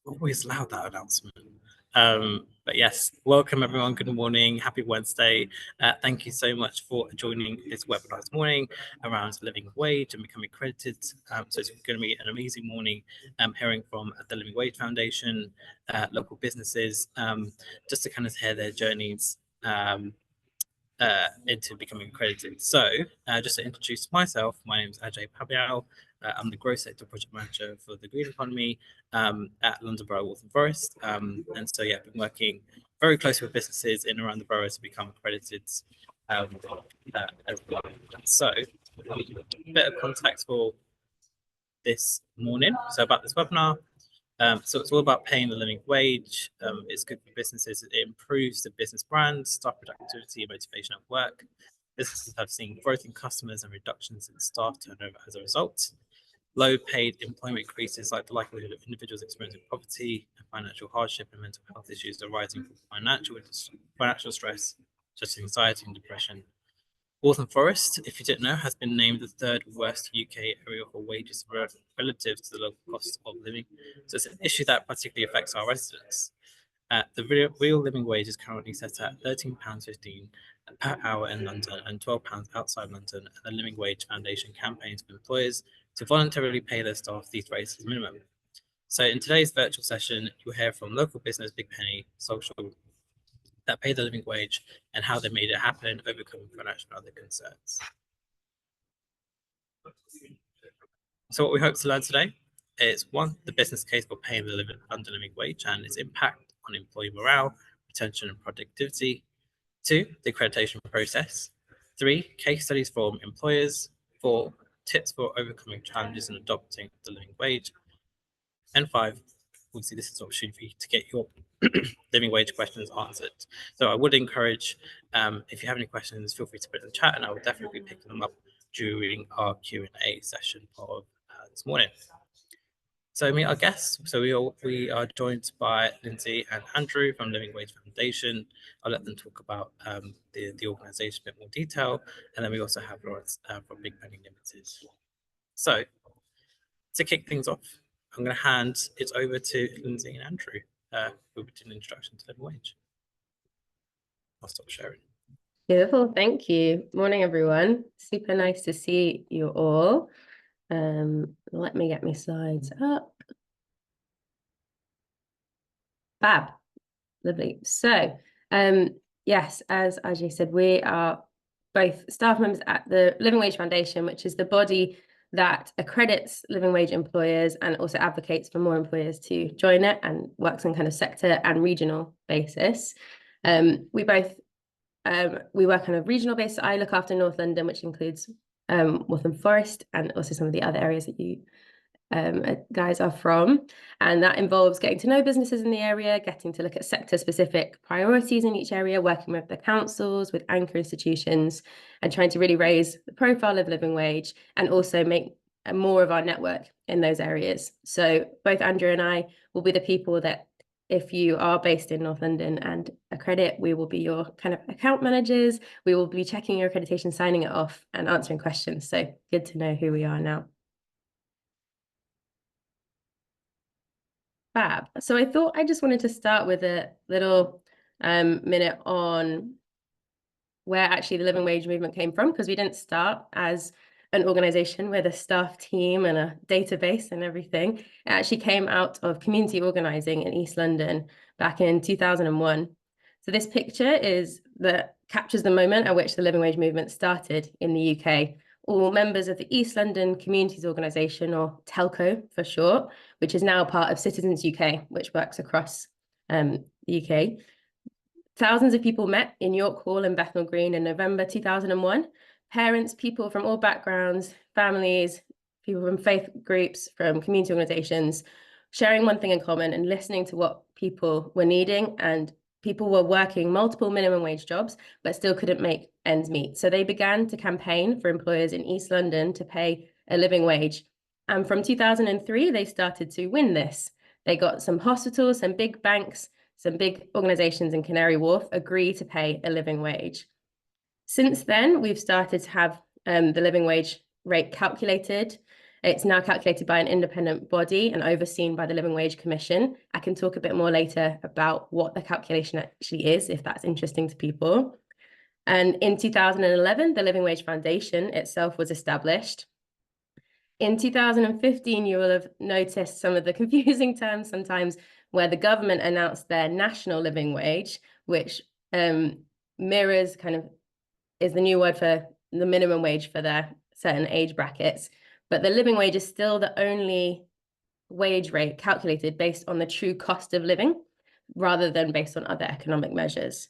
Always loud, that announcement. But yes, welcome everyone. Good morning. Happy Wednesday. Thank you so much for joining this webinar this morning around living wage and becoming accredited. So it's going to be an amazing morning hearing from the Living Wage Foundation, local businesses, just to kind of hear their journeys into becoming accredited. So just to introduce myself, my name is Ajay Pabial. I'm the Growth Sector Project Manager for the Green Economy at London Borough Waltham Forest. And so, yeah, I've been working very closely with businesses in and around the borough to become accredited as well. So, a bit of context for this morning. So about this webinar. So it's all about paying the living wage. It's good for businesses. It improves the business brand, staff productivity, and motivation at work. Businesses have seen growth in customers and reductions in staff turnover as a result. Low paid employment increases like the likelihood of individuals experiencing poverty and financial hardship and mental health issues arising from financial stress, such as anxiety and depression. Waltham Forest, if you didn't know, has been named the third worst UK area for wages relative to the local cost of living. So it's an issue that particularly affects our residents. The real living wage is currently set at £13.15 per hour in London and £12 outside London. And the Living Wage Foundation campaigns for employers to voluntarily pay their staff these rates as minimum. So in today's virtual session, you'll hear from local business Big Penny, social that pay the living wage and how they made it happen, overcoming financial and other concerns. So what we hope to learn today is one, the business case for paying the living wage and its impact on employee morale, retention and productivity. Two, the accreditation process. Three, case studies from employers. Four, tips for overcoming challenges and adopting the living wage. And five, obviously this is an opportunity to get your living wage questions answered. So I would encourage, if you have any questions, feel free to put it in the chat and I will definitely be picking them up during our Q&A session of this morning. So meet our guests. So we are joined by Lindsay and Andrew from Living Wage Foundation. I'll let them talk about the organisation in a bit more detail. And then we also have Laurence from Big Penny Ltd. So to kick things off, I'm going to hand it over to Lindsay and Andrew, who will do an introduction to living wage. I'll stop sharing. Beautiful, thank you. Morning, everyone. Super nice to see you all. Let me get my slides up. Fab, lovely. So, yes, as Ajay said, we are both staff members at the Living Wage Foundation, which is the body that accredits living wage employers and also advocates for more employers to join it and works on kind of sector and regional basis. We work on a regional basis. I look after North London, which includes Waltham Forest and also some of the other areas that you guys are from, and that involves getting to know businesses in the area, getting to look at sector-specific priorities in each area, working with the councils, with anchor institutions, and trying to really raise the profile of living wage and also make more of our network in those areas. So both Andrew and I will be the people that, if you are based in North London and accredit, we will be your kind of account managers. We will be checking your accreditation, signing it off and answering questions. So good to know who we are now. Fab. So I thought I just wanted to start with a little minute on where actually the living wage movement came from, because we didn't start as an organization with a staff team and a database and everything. It actually came out of community organizing in East London back in 2001. So this picture captures the moment at which the living wage movement started in the UK. All members of the East London Communities Organisation, or TELCO for short, which is now part of Citizens UK, which works across the UK. Thousands of people met in York Hall and Bethnal Green in November 2001. Parents, people from all backgrounds, families, people from faith groups, from community organisations, sharing one thing in common and listening to what people were needing. And people were working multiple minimum wage jobs, but still couldn't make ends meet. So they began to campaign for employers in East London to pay a living wage. And from 2003, they started to win this. They got some hospitals, some big banks, some big organisations in Canary Wharf agree to pay a living wage. Since then, we've started to have the living wage rate calculated. It's now calculated by an independent body and overseen by the Living Wage Commission. I can talk a bit more later about what the calculation actually is, if that's interesting to people. And in 2011, the Living Wage Foundation itself was established. In 2015, you will have noticed some of the confusing terms sometimes where the government announced their national living wage, which mirrors kind of is the new word for the minimum wage for their certain age brackets. But the living wage is still the only wage rate calculated based on the true cost of living rather than based on other economic measures.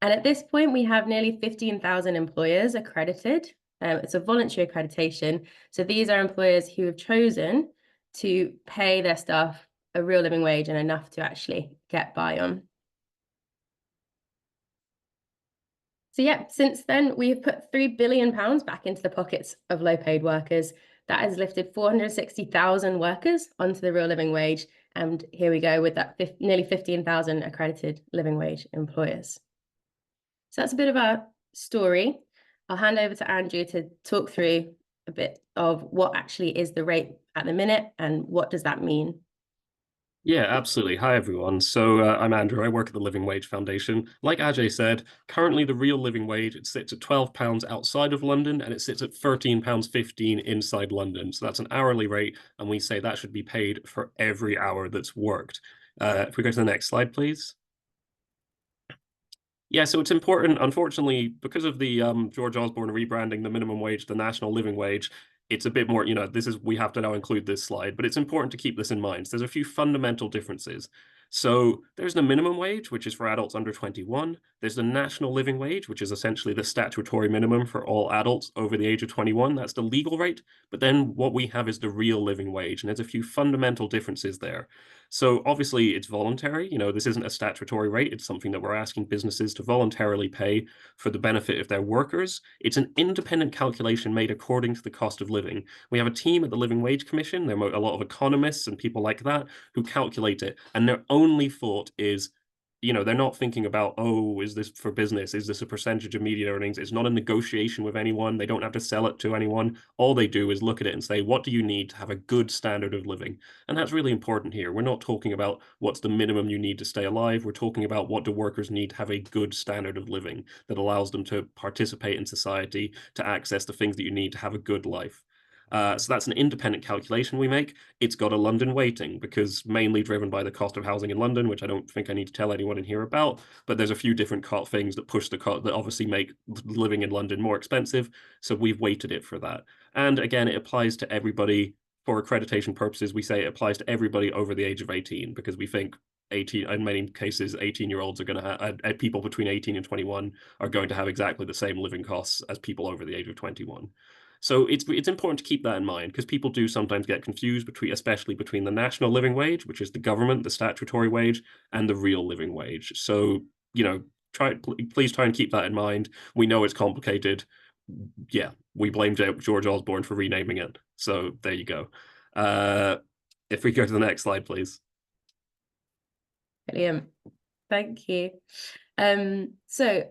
And at this point, we have nearly 15,000 employers accredited. It's a voluntary accreditation. So these are employers who have chosen to pay their staff a real living wage and enough to actually get by on. So yeah, since then, we've put £3 billion back into the pockets of low-paid workers. That has lifted 460,000 workers onto the real living wage. And here we go with that nearly 15,000 accredited living wage employers. So that's a bit of our story. I'll hand over to Andrew to talk through a bit of what actually is the rate at the minute and what does that mean. Yeah, absolutely. Hi, everyone. So I'm Andrew. I work at the Living Wage Foundation. Like Ajay said, currently the real living wage, it sits at £12 outside of London and it sits at £13.15 inside London. So that's an hourly rate, and we say that should be paid for every hour that's worked. If we go to the next slide, please. Yeah, so it's important, unfortunately, because of the George Osborne rebranding the minimum wage, the national living wage, it's a bit more, we have to now include this slide, but it's important to keep this in mind. So there's a few fundamental differences. So there's the minimum wage, which is for adults under 21. There's the national living wage, which is essentially the statutory minimum for all adults over the age of 21. That's the legal rate. But then what we have is the real living wage. And there's a few fundamental differences there. So obviously it's voluntary. This isn't a statutory rate. It's something that we're asking businesses to voluntarily pay for the benefit of their workers. It's an independent calculation made according to the cost of living. We have a team at the Living Wage Commission. There are a lot of economists and people like that who calculate it. And their only thought is, they're not thinking about, oh, is this for business? Is this a percentage of media earnings? It's not a negotiation with anyone. They don't have to sell it to anyone. All they do is look at it and say, what do you need to have a good standard of living? And that's really important here. We're not talking about what's the minimum you need to stay alive. We're talking about what do workers need to have a good standard of living that allows them to participate in society, to access the things that you need to have a good life. So that's an independent calculation we make. It's got a London weighting because mainly driven by the cost of housing in London, which I don't think I need to tell anyone in here about, but there's a few different things that push the cost that obviously make living in London more expensive. So we've weighted it for that. And again, it applies to everybody. For accreditation purposes, we say it applies to everybody over the age of 18 because we think 18, in many cases, 18-year-olds are going to have, people between 18 and 21 are going to have exactly the same living costs as people over the age of 21. So it's important to keep that in mind because people do sometimes get confused especially between the national living wage, which is the government, the statutory wage, and the real living wage. So, please try and keep that in mind. We know it's complicated. Yeah, we blame George Osborne for renaming it. So there you go. If we go to the next slide, please. Brilliant. Thank you. So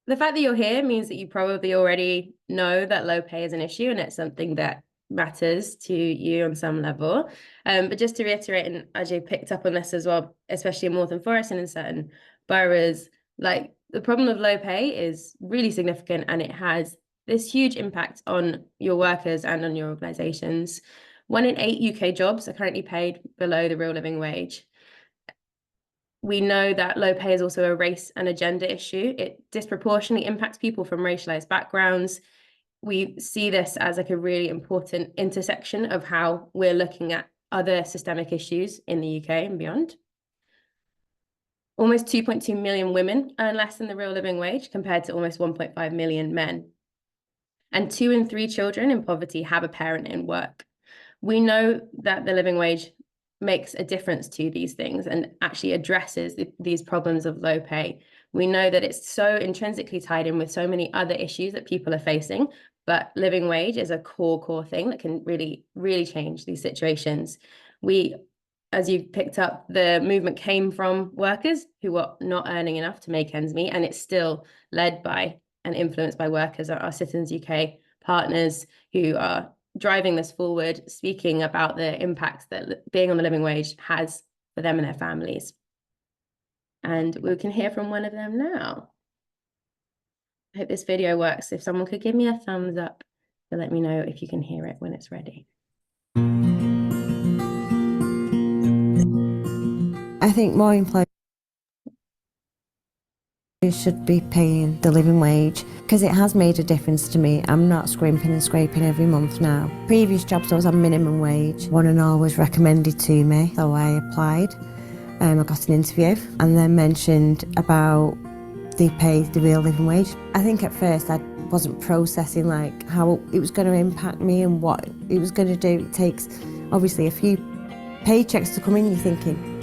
the fact that you're here means that you probably already know that low pay is an issue and it's something that matters to you on some level. But just to reiterate, and Ajay picked up on this as well, especially in Waltham Forest and in certain boroughs, like the problem of low pay is really significant and it has this huge impact on your workers and on your organisations. 1 in 8 UK jobs are currently paid below the real living wage. We know that low pay is also a race and a gender issue. It disproportionately impacts people from racialized backgrounds. We see this as like a really important intersection of how we're looking at other systemic issues in the UK and beyond. Almost 2.2 million women earn less than the real living wage compared to almost 1.5 million men. And 2 in 3 children in poverty have a parent in work. We know that the living wage makes a difference to these things and actually addresses these problems of low pay. We know that it's so intrinsically tied in with so many other issues that people are facing, but living wage is a core thing that can really, really change these situations. As you picked up, the movement came from workers who were not earning enough to make ends meet, and it's still led by and influenced by workers, our Citizens UK partners who are driving this forward, speaking about the impacts that being on the living wage has for them and their families. And we can hear from one of them now. I hope this video works. If someone could give me a thumbs up to let me know if you can hear it when it's ready. I think more employers should be paying the living wage because it has made a difference to me. I'm not scrimping and scraping every month now. Previous jobs I was on minimum wage. One and all was recommended to me, so I applied. I got an interview and then mentioned about they pay the real living wage. I think at first I wasn't processing like how it was going to impact me and what it was going to do. It takes obviously a few paychecks to come in. You're thinking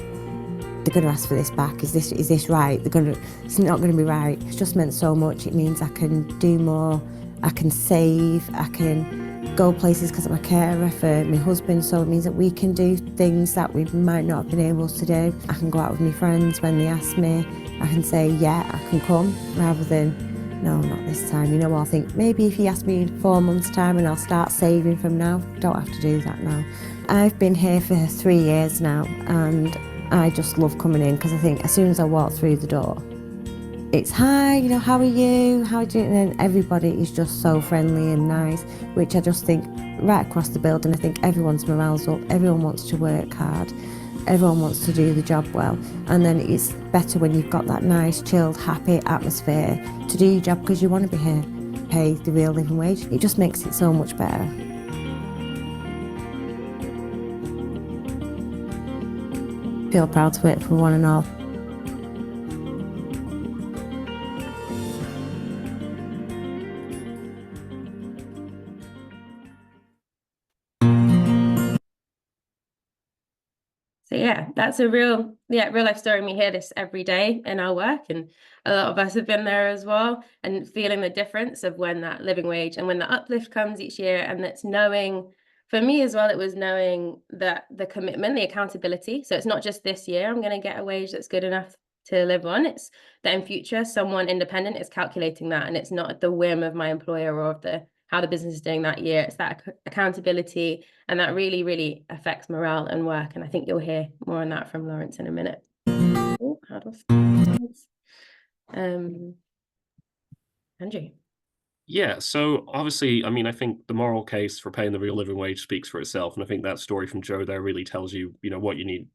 they're going to ask for this back. Is this right? It's not going to be right. It's just meant so much. It means I can do more. I can save. I can go places because I'm a carer for my husband. So it means that we can do things that we might not have been able to do. I can go out with my friends when they ask me. I can say, yeah, I can come, rather than, no, not this time. You know, I'll think, maybe if you ask me in 4 months' time and I'll start saving from now. Don't have to do that now. I've been here for 3 years now and I just love coming in because I think as soon as I walk through the door, it's, hi, you know, how are you? How do you? And then everybody is just so friendly and nice, which I just think right across the building, I think everyone's morale's up, everyone wants to work hard. Everyone wants to do the job well, and then it's better when you've got that nice, chilled, happy atmosphere to do your job because you want to be here, pay the real living wage. It just makes it so much better. Feel proud to work for one and all. So yeah, that's a real life story. We hear this every day in our work, and a lot of us have been there as well, and feeling the difference of when that living wage and when the uplift comes each year. And that's knowing, for me as well, it was knowing that the commitment, the accountability. So it's not just this year I'm going to get a wage that's good enough to live on. It's that in future someone independent is calculating that, and it's not at the whim of my employer or of how the business is doing that year. It's that accountability, and that really, really affects morale and work. And I think you'll hear more on that from Laurence in a minute. Oh, how do Andrew. Yeah, so obviously, I mean, I think the moral case for paying the real living wage speaks for itself. And I think that story from Joe there really tells you, you know, what you need,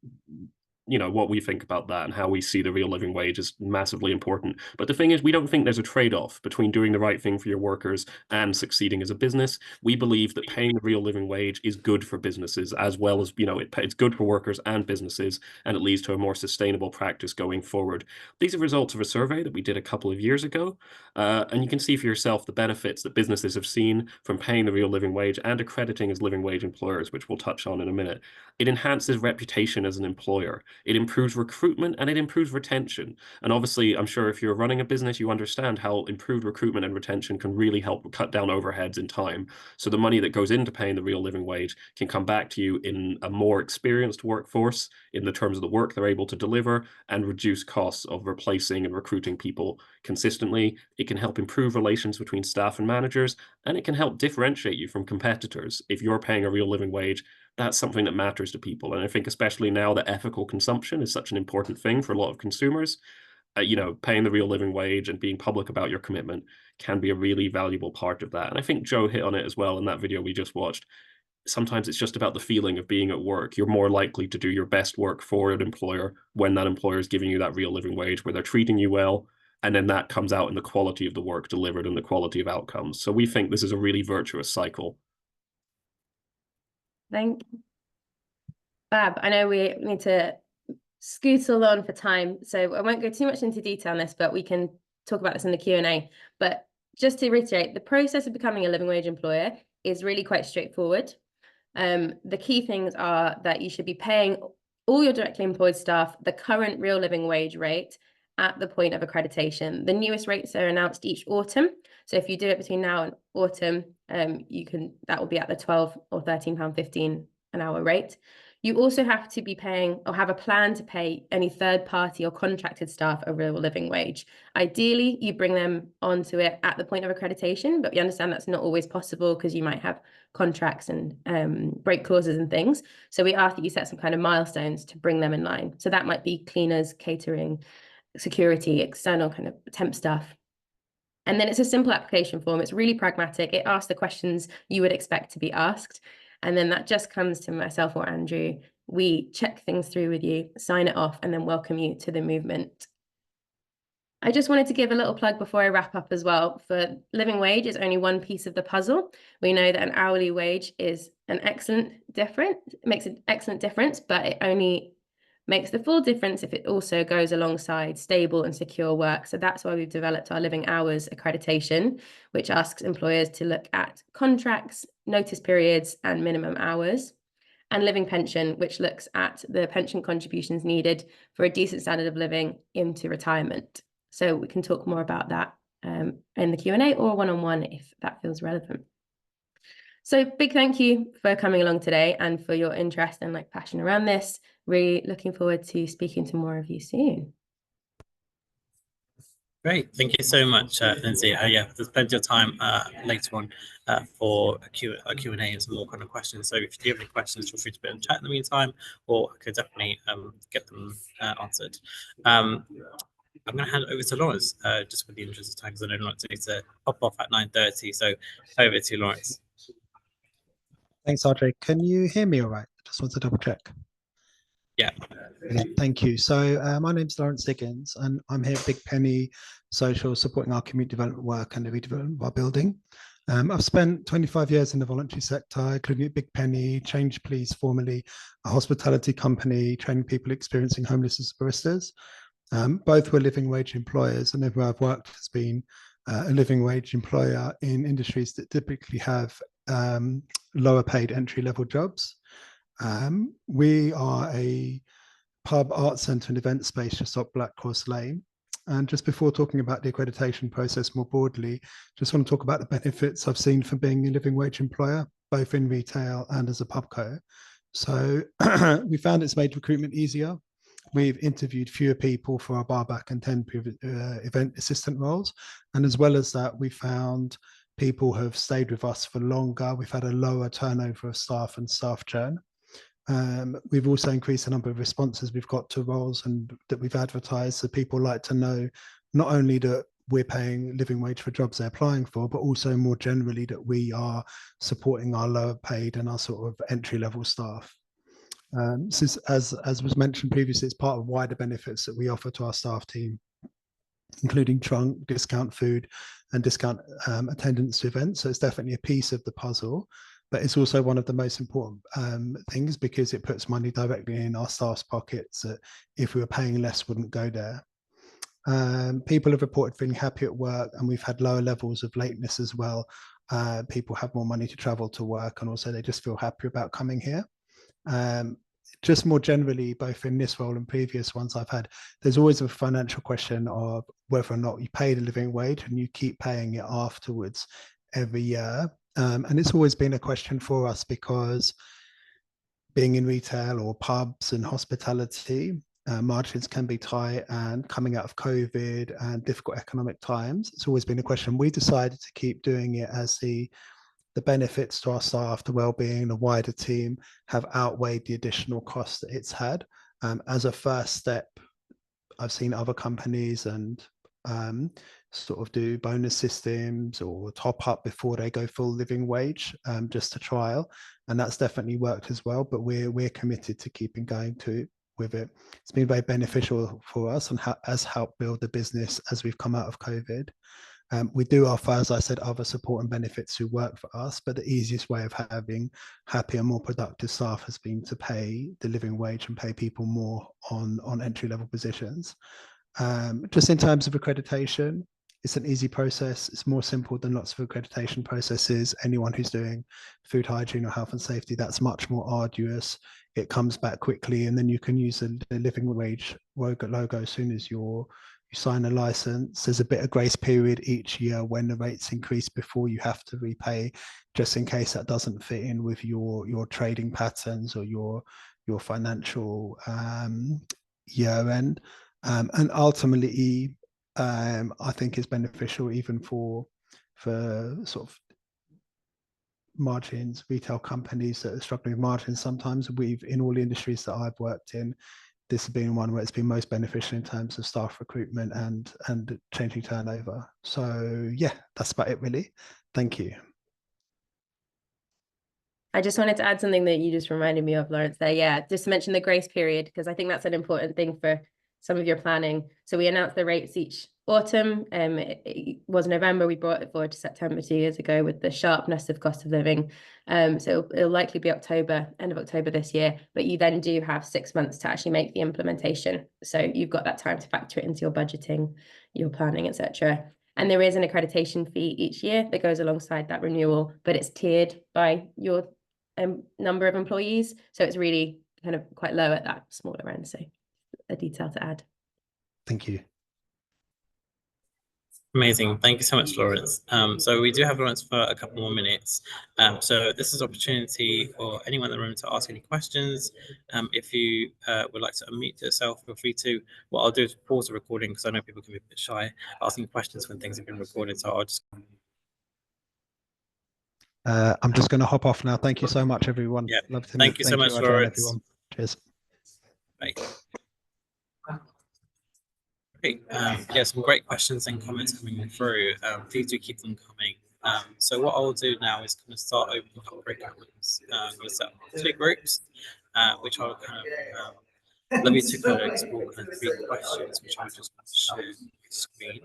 you know, what we think about that and how we see the real living wage is massively important. But the thing is, we don't think there's a trade-off between doing the right thing for your workers and succeeding as a business. We believe that paying the real living wage is good for businesses as well as, you know, it's good for workers and businesses, and it leads to a more sustainable practice going forward. These are results of a survey that we did a couple of years ago. And you can see for yourself the benefits that businesses have seen from paying the real living wage and accrediting as living wage employers, which we'll touch on in a minute. It enhances reputation as an employer. It improves recruitment and it improves retention. And obviously, I'm sure if you're running a business, you understand how improved recruitment and retention can really help cut down overheads in time. So the money that goes into paying the real living wage can come back to you in a more experienced workforce in the terms of the work they're able to deliver, and reduce costs of replacing and recruiting people consistently. It can help improve relations between staff and managers, and it can help differentiate you from competitors. If you're paying a real living wage, that's something that matters to people. And I think especially now that ethical consumption is such an important thing for a lot of consumers, you know, paying the real living wage and being public about your commitment can be a really valuable part of that. And I think Joe hit on it as well in that video we just watched. Sometimes it's just about the feeling of being at work. You're more likely to do your best work for an employer when that employer is giving you that real living wage, where they're treating you well, and then that comes out in the quality of the work delivered and the quality of outcomes. So we think this is a really virtuous cycle. Thank you. Fab. I know we need to scoot along for time, so I won't go too much into detail on this, but we can talk about this in the Q&A. But just to reiterate, the process of becoming a living wage employer is really quite straightforward. The key things are that you should be paying all your directly employed staff the current real living wage rate at the point of accreditation. The newest rates are announced each autumn. So if you do it between now and autumn, that will be at the £12 or £13.15 an hour rate. You also have to be paying or have a plan to pay any third party or contracted staff a real living wage. Ideally, you bring them onto it at the point of accreditation, but we understand that's not always possible because you might have contracts and break clauses and things. So we ask that you set some kind of milestones to bring them in line. So that might be cleaners, catering, security, external kind of temp staff. And then it's a simple application form. It's really pragmatic. It asks the questions you would expect to be asked. And then that just comes to myself or Andrew. We check things through with you, sign it off, and then welcome you to the movement. I just wanted to give a little plug before I wrap up as well. For living wage is only one piece of the puzzle. We know that an hourly wage is an excellent difference, makes an excellent difference, but it only makes the full difference if it also goes alongside stable and secure work. So that's why we've developed our living hours accreditation, which asks employers to look at contracts, notice periods, and minimum hours. And living pension, which looks at the pension contributions needed for a decent standard of living into retirement. So we can talk more about that in the Q&A or one-on-one if that feels relevant. So big thank you for coming along today and for your interest and passion around this. Really looking forward to speaking to more of you soon. Great, thank you so much, Lindsay. Yeah, there's plenty of time later on for a Q&A and some more kind of questions. So if you do have any questions, feel free to put in the chat in the meantime, or I could definitely get them answered. I'm going to hand it over to Laurence, just for the interest of time, because I know Laurence needs to hop off at 9:30. So over to you, Laurence. Thanks, RJ. Can you hear me all right? I just want to double check. Yeah. Thank you. So my name's Laurence Higgens, and I'm here at Big Penny Social, supporting our community development work and the redevelopment of our building. I've spent 25 years in the voluntary sector, including at Big Penny, Change Please, formerly a hospitality company, training people experiencing homelessness as baristas. Both were living wage employers, and everywhere I've worked has been a living wage employer in industries that typically have lower paid entry level jobs. We are a pub, art centre and event space just off Black Horse Lane. And just before talking about the accreditation process more broadly, just want to talk about the benefits I've seen from being a living wage employer, both in retail and as a pubco. So we found it's made recruitment easier. We've interviewed fewer people for our barback and temporary event assistant roles. And as well as that, we found people have stayed with us for longer. We've had a lower turnover of staff and staff churn. We've also increased the number of responses we've got to roles and that we've advertised. So people like to know not only that we're paying living wage for jobs they're applying for, but also more generally that we are supporting our lower paid and our sort of entry level staff. Since, as was mentioned previously, it's part of wider benefits that we offer to our staff team, including trunk, discount food, and discount attendance to events. So it's definitely a piece of the puzzle, but it's also one of the most important things because it puts money directly in our staff's pockets that if we were paying less wouldn't go there. People have reported feeling happy at work, and we've had lower levels of lateness as well. People have more money to travel to work, and also they just feel happier about coming here. Just more generally, both in this role and previous ones I've had, there's always a financial question of whether or not you pay the living wage and you keep paying it afterwards every year. And it's always been a question for us because being in retail or pubs and hospitality, margins can be tight, and coming out of COVID and difficult economic times, it's always been a question. We decided to keep doing it as the benefits to our staff, the well-being, the wider team have outweighed the additional costs that it's had. As a first step, I've seen other companies and sort of do bonus systems or top up before they go full living wage, just to trial, and that's definitely worked as well. But we're committed to keeping going with it. It's been very beneficial for us and has helped build the business as we've come out of COVID. We do offer, as I said, other support and benefits who work for us, but the easiest way of having happy and more productive staff has been to pay the living wage and pay people more on entry-level positions. Just in terms of accreditation, it's an easy process. It's more simple than lots of accreditation processes. Anyone who's doing food hygiene or health and safety, that's much more arduous. It comes back quickly, and then you can use the living wage logo as soon as you're you sign a license. There's a bit of grace period each year when the rates increase before you have to repay, just in case that doesn't fit in with your trading patterns or your financial year end. And ultimately, I think is beneficial even for sort of margins, retail companies that are struggling with margins. Sometimes in all the industries that I've worked in, this has been one where it's been most beneficial in terms of staff recruitment and changing turnover. So yeah, that's about it really. Thank you. I just wanted to add something that you just reminded me of, Laurence, there. Yeah, just to mention the grace period, because I think that's an important thing for some of your planning. So we announce the rates each autumn. It was November, we brought it forward to September 2 years ago with the sharpness of cost of living. So it'll likely be October, end of October this year, but you then do have 6 months to actually make the implementation. So you've got that time to factor it into your budgeting, your planning, etc. And there is an accreditation fee each year that goes alongside that renewal, but it's tiered by your number of employees. So it's really kind of quite low at that smaller end. So a detail to add. Thank you. Amazing. Thank you so much, Laurence. So we do have Laurence for a couple more minutes. So this is opportunity for anyone in the room to ask any questions. If you would like to unmute yourself, feel free to. What I'll do is pause the recording because I know people can be a bit shy asking questions when things have been recorded. So I'll just. I'm just going to hop off now. Thank you so much, everyone. Yeah. Love to Thank you so much, Ajay, Laurence. everyone. Cheers. Bye. Great. Yeah, some great questions and comments coming through. Please do keep them coming. So what I'll do now is kind of start opening up breakout rooms. I'm going to set up 3 groups, which I'll kind of let me to kind of explore kind of 3 questions, which I'll just share my screen.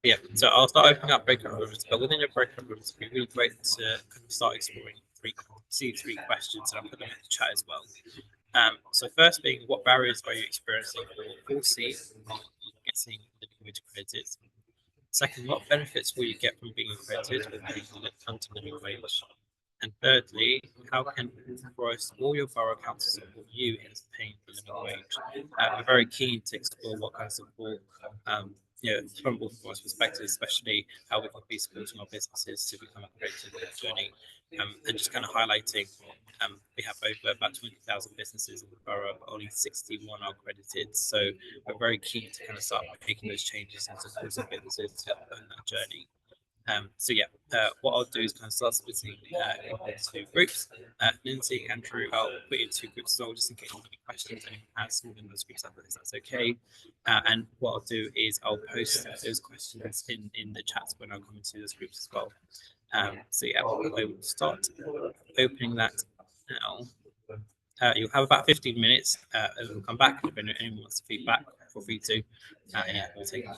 Yeah, so I'll start opening up breakout rooms, but within your breakout rooms, it'd be really great to kind of start exploring 3 questions, and I'll put them in the chat as well. So first being, what barriers are you experiencing for full seat getting living wage accredited? Second, what benefits will you get from being accredited with paying under living wage? And thirdly, how can Forest all your borough councils support you in paying the living wage? We're very keen to explore what kind of support, from Waltham Forest perspective, especially how we can be supporting our businesses to become accredited in their journey, and just kind of highlighting. We have over about 20,000 businesses in the borough, but only 61 are accredited. So we're very keen to kind of start making those changes and supporting businesses on that journey. So yeah, what I'll do is kind of start splitting into groups. Lindsay, Andrew, I'll put you in 2 groups as well, just in case you have any questions. Anyone has within those groups, that's okay. And what I'll do is I'll post those questions in the chats when I come into those groups as well. So yeah, I will start opening that now. You'll have about 15 minutes, and we'll come back. If anyone wants to feedback, feel free to. And yeah, we'll take it.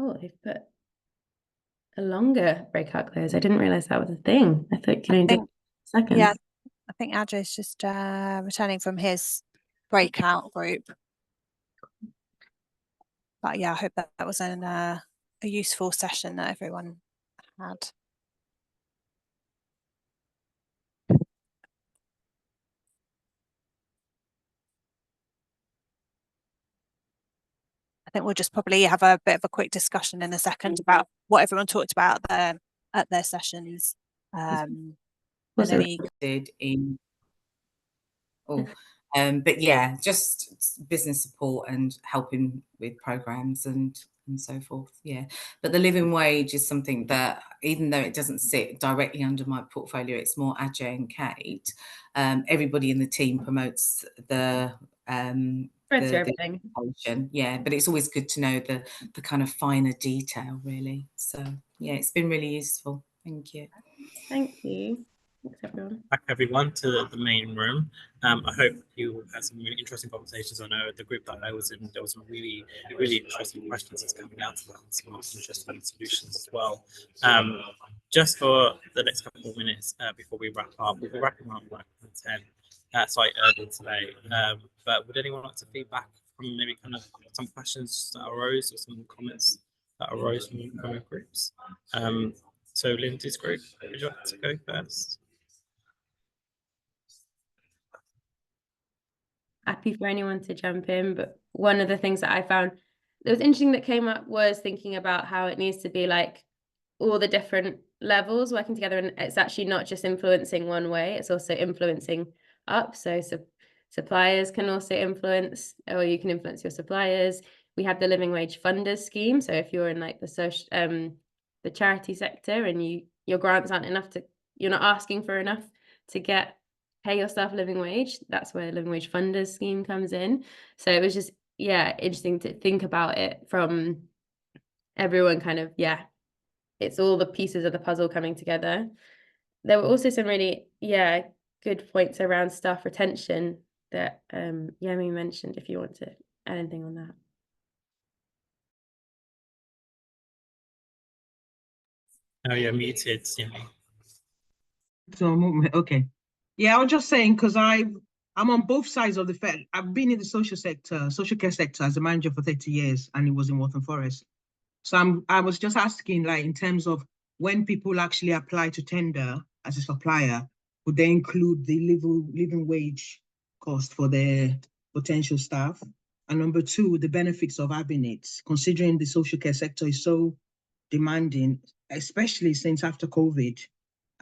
Oh, they've put a longer breakout close. I didn't realize that was a thing. I thought you could only do seconds. Yeah, I think Ajay's just returning from his breakout group. But yeah, I hope that was a useful session that everyone had. I think we'll just probably have a bit of a quick discussion in a second about what everyone talked about at their sessions. Did in but yeah, just business support and helping with programs and so forth. Yeah, but the living wage is something that, even though it doesn't sit directly under my portfolio, it's more Ajay and Kate. Everybody in the team promotes the everything. Yeah, but it's always good to know the kind of finer detail, really. So yeah, it's been really useful. Thank you. Thank you. Thanks, everyone. Back everyone to the main room. I hope you had some really interesting conversations. I know the group that I was in, there was some really interesting questions that's coming out of that, and some interesting solutions as well. Just for the next couple of minutes before we wrap up, we'll be wrapping up like 10, slightly early today. But would anyone like to feedback from maybe kind of some questions that arose or some comments that arose from your groups? So Lindsay's group, would you like to go first? Happy for anyone to jump in, but one of the things that I found that was interesting that came up was thinking about how it needs to be like all the different levels working together, and it's actually not just influencing one way, it's also influencing up. So suppliers can also influence, or you can influence your suppliers. We have the living wage funders scheme, so if you're in like the social the charity sector and your grants aren't enough to, you're not asking for enough to pay your staff living wage, that's where the living wage funders scheme comes in. So it was just, yeah, interesting to think about it from everyone kind of, yeah, it's all the pieces of the puzzle coming together. There were also some really, yeah, good points around staff retention that Yemi mentioned, if you want to add anything on that. Oh, you're muted, Yemi. So, okay. Yeah, I was just saying, because I'm on both sides of the fence. I've been in the social care sector as a manager for 30 years, and it was in Waltham Forest. So I was just asking, like, in terms of when people actually apply to tender as a supplier, would they include the living wage cost for their potential staff? And number two, the benefits of having it, considering the social care sector is so demanding, especially since after COVID.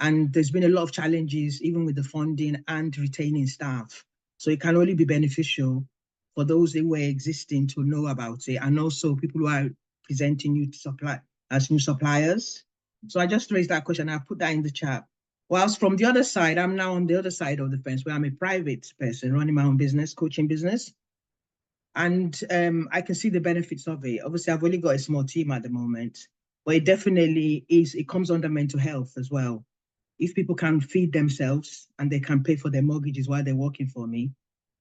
And there's been a lot of challenges, even with the funding and retaining staff. So it can only be beneficial for those who were existing to know about it, and also people who are presenting you to as new suppliers. So I just raised that question. I put that in the chat. Whilst from the other side, I'm now on the other side of the fence, where I'm a private person running my own business, coaching business. And I can see the benefits of it. Obviously, I've only got a small team at the moment, but it definitely it comes under mental health as well. If people can feed themselves and they can pay for their mortgages while they're working for me,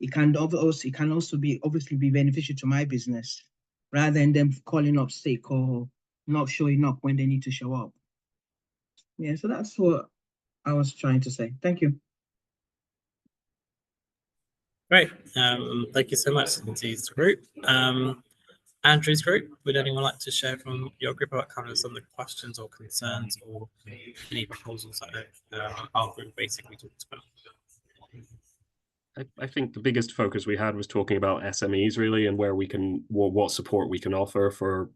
it can also be obviously be beneficial to my business, rather than them calling up sick or not showing up when they need to show up. Yeah, so that's what I was trying to say. Thank you. Great. Thank you so much, Lindsay's group. Andrew's group, would anyone like to share from your group about kind of some of the questions or concerns or any proposals that our group basically talked about? I think the biggest focus we had was talking about SMEs really, and where we can, what support we can offer for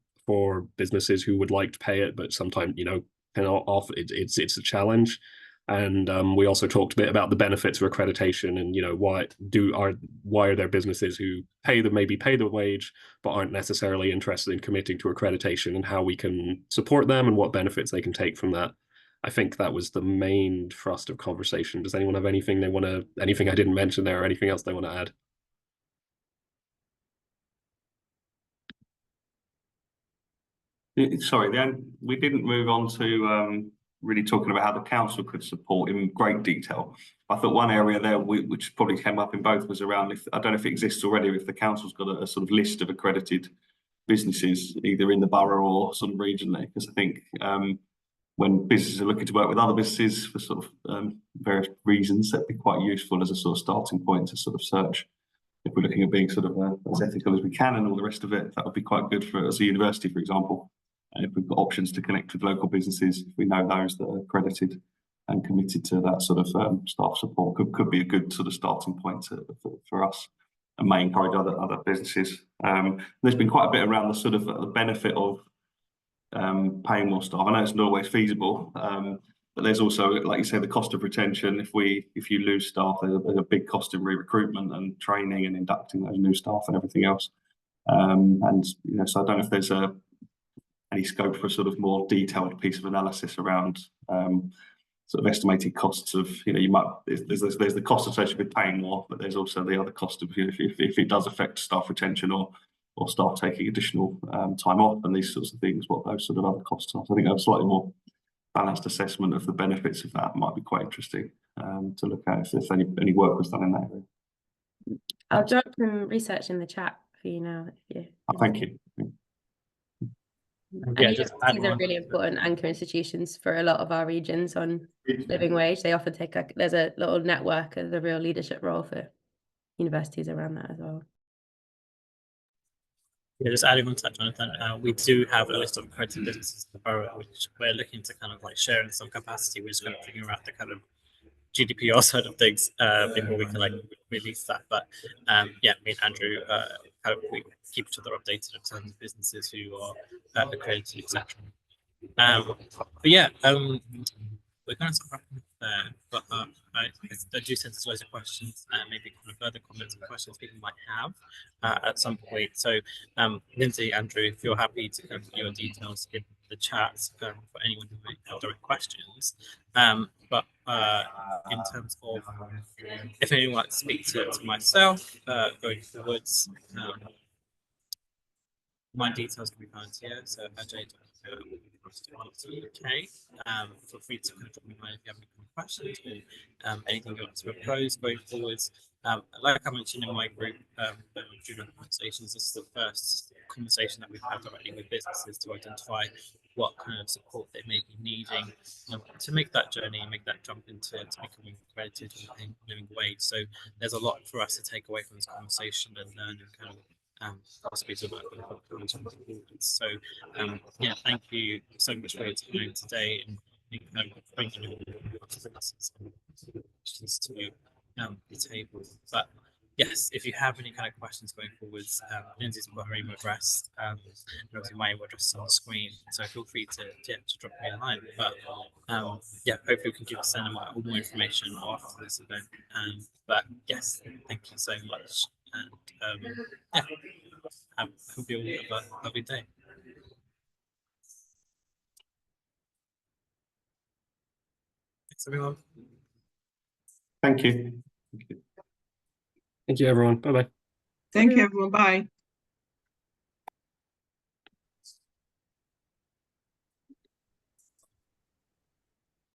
businesses who would like to pay it, but sometimes, you know, cannot offer it. It's a challenge. And we also talked a bit about the benefits of accreditation, and, you know, why are there businesses who maybe pay the wage but aren't necessarily interested in committing to accreditation, and how we can support them and what benefits they can take from that. I think that was the main thrust of conversation. Does anyone have anything anything I didn't mention there, or anything else they want to add? Sorry, we didn't move on to really talking about how the council could support in great detail. I thought one area there, which probably came up in both, was around, I don't know if it exists already, if the council's got a sort of list of accredited businesses either in the borough or sort of regionally, because I think when businesses are looking to work with other businesses for sort of various reasons, that'd be quite useful as a sort of starting point to sort of search. If we're looking at being sort of as ethical as we can and all the rest of it, that would be quite good for us as a university, for example. And if we've got options to connect with local businesses, if we know those that are accredited and committed to that sort of staff support, could be a good sort of starting point for us, and may encourage other businesses. There's been quite a bit around the sort of the benefit of paying more staff. I know it's not always feasible, but there's also, like you say, the cost of retention. If you lose staff, there's a big cost in re-recruitment and training and inducting those new staff and everything else. And you know, so I don't know if there's any scope for a sort of more detailed piece of analysis around sort of estimated costs of, you know, you might, there's the cost associated with paying more, but there's also the other cost of, you know, if it does affect staff retention or staff taking additional time off and these sorts of things, what those sort of other costs are. So I think a slightly more balanced assessment of the benefits of that might be quite interesting to look at if any work was done in that area. I'll drop some research in the chat for you now. Thank you. And universities are really important anchor institutions for a lot of our regions on living wage. They often take there's a little network of the real leadership role for universities around that as well. Yeah, just adding on to that, Jonathan, we do have a list of accredited businesses in the borough, which we're looking to kind of like share in some capacity. We're just going to figure out the kind of GDPR side of things before we can like release that. But yeah, me and Andrew kind of we keep each other updated in terms of businesses who are accredited, etc. But yeah, we're going to start wrapping up there. But I do sense there's loads of questions, maybe kind of further comments and questions people might have at some point. So Lindsay, Andrew, if you're happy to kind of put your details in the chat for anyone who might have direct questions. But in terms of if anyone would like to speak to myself going forwards, my details can be found here. So aj.uk. Feel free to kind of drop me a line if you have any questions or anything you want to propose going forwards. Like I mentioned in my group during the conversations, this is the first conversation that we've had directly with businesses to identify what kind of support they may be needing to make that journey, make that jump into becoming accredited and paying living wage. So there's a lot for us to take away from this conversation and learn and kind of possibly to work with. So yeah, thank you so much for your time today and bringing your questions to the table. But yes, if you have any kind of questions going forwards, Lindsay's got her email address, and obviously my email address is on the screen, so feel free to drop me a line. But yeah, hopefully we can give send out all more information after this event. But yes, thank you so much, and yeah, I hope you all have a lovely day. Thanks everyone. Thank you. Thank you, everyone. Bye-bye. Thank you, everyone. Bye.